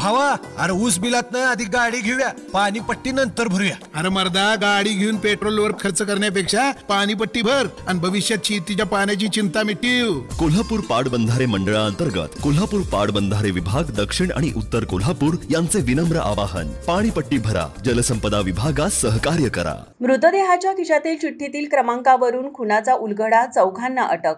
भावा, अरे ऊस बिलात नाही आधी गाडी घेऊया, पाणीपट्टी नंतर भरूया. अरे मर्दा, गाडी घेऊन पेट्रोलवर खर्च करण्यापेक्षा पाणीपट्टी भर आणि भविष्यात शेतीच्या पाण्याची चिंता मिटवू. कोल्हापूर पाटबंधारे मंडळांतर्गत कोल्हापूर पाटबंधारे विभाग दक्षिण आणि उत्तर कोल्हापूर यांचे विनम्र आवाहन. पाणीपट्टी भरा, जलसंपदा विभागास सहकार्य करा. मृतदेहाच्या खिशातील चिठ्ठीतील क्रमांकावरून खुनाचा उलगडा, चौघांना अटक.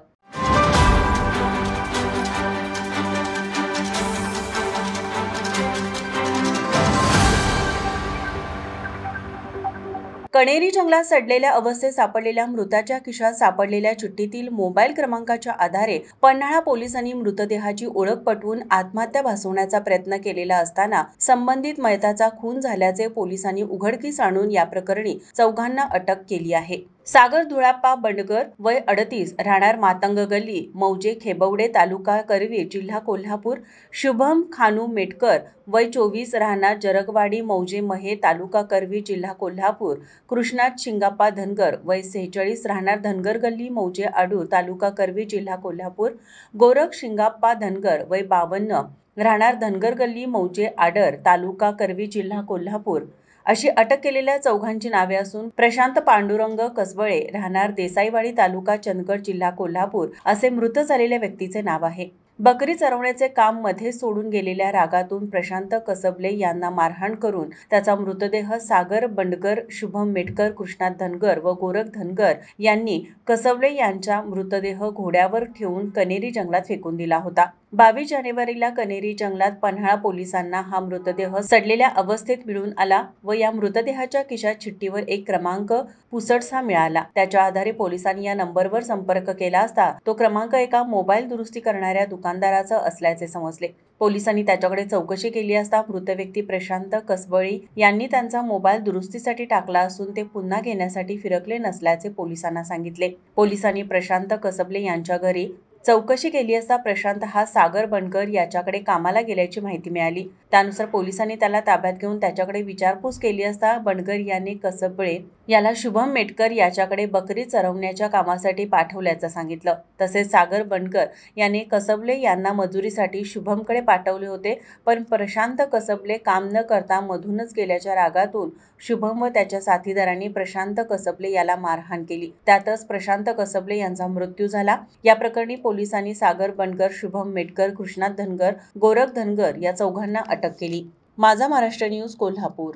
कणेरी जंगलात सडलेल्या अवस्थेत सापडलेल्या मृताच्या खिशात सापडलेल्या चिठ्ठीतील मोबाईल क्रमांकाच्या आधारे पन्हाळा पोलिसांनी मृतदेहाची ओळख पटवून आत्महत्या भासवण्याचा प्रयत्न केलेला असताना संबंधित मयताचा खून झाल्याचे पोलिसांनी उघडकीस आणून या प्रकरणी चौघांना अटक केली आहे. सागर धुळाप्पा बंडगर वय 38 राहणार मातंग गल्ली मौजे खेबवडे तालुका करवीर जिल्हा कोल्हापूर. शुभम खानू मेटकर वय 24 राहणार जरगवाडी मौजे महे तालुका करवीर जिल्हा कोल्हापूर. कृष्णात शिंगाप्पा धनगर वय 46 राहणार धनगर गल्ली मौजे आडूर तालुका करवीर जिल्हा कोल्हापूर. गोरख शिंगाप्पा धनगर वय 52 राहणार धनगर गल्ली मौजे आडर तालुका करवीर जिल्हा कोल्हापूर अशी अटक केलेल्या चौघांची नावे असून प्रशांत पांडुरंग कसबळे राहणार देसाईवाडी तालुका चंदगड जिल्हा कोल्हापूर असे मृत झालेल्या व्यक्तीचे नाव आहे. बकरी चरवण्याचे काम मध्ये सोडून गेलेल्या रागातून प्रशांत कसबले यांना मारहाण करून त्याचा मृतदेह सागर बंडगर, शुभम मेटकर, कृष्णात धनगर व गोरख धनगर यांनी कसबले यांचा मृतदेह घोड्यावर ठेवून कणेरी जंगलात फेकून दिला होता. 22 जानेवारीला कणेरी जंगलात पन्हाळा पोलिसांना हा मृतदेह सडलेल्या अवस्थेत मिळून आला व या मृतदेहाच्या खिशात चिठ्ठीवर एक क्रमांक पुसटसा मिळाला. त्याच्या आधारे पोलिसांनी या नंबरवर संपर्क केला असता तो क्रमांक एका मोबाईल दुरुस्ती करणाऱ्या दुकानदाराचा असल्याचे समजले. पोलिसांनी त्याच्याकडे चौकशी केली असता मृत व्यक्ती प्रशांत कसबळी यांनी त्यांचा मोबाईल दुरुस्तीसाठी टाकला असून ते पुन्हा घेण्यासाठी फिरकले नसल्याचे पोलिसांना सांगितले. पोलिसांनी प्रशांत कसबले यांच्या घरी चौकशी केली असता प्रशांत हा सागर बंडगर याच्याकडे कामाला गेल्याची माहिती मिळाली. त्यानुसार पोलिसांनी त्याला ताब्यात घेऊन त्याच्याकडे विचारपूस केली असता बंडगर यांनी कसबळे याला शुभम मेटकर याच्याकडे बकरी चरवण्याच्या कामासाठी पाठवल्याचं सांगितलं. तसेच सागर बंडगर यांनी कसबले यांना मजुरीसाठी शुभमकडे पाठवले होते, पण प्रशांत कसबले काम न करता मधूनच गेल्याच्या रागातून शुभम व त्याच्या साथीदारांनी प्रशांत कसबले याला मारहाण केली. त्यातच प्रशांत कसबले यांचा मृत्यू झाला. या प्रकरणी पोलिसांनी सागर बंडगर, शुभम मेटकर, कृष्णात धनगर, गोरख धनगर या चौघांना अटक केली. माझा महाराष्ट्र न्यूज कोल्हापूर.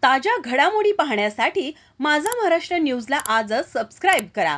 ताज्या घडामोडी पाहण्यासाठी माझा महाराष्ट्र न्यूजला आजच सबस्क्राईब करा.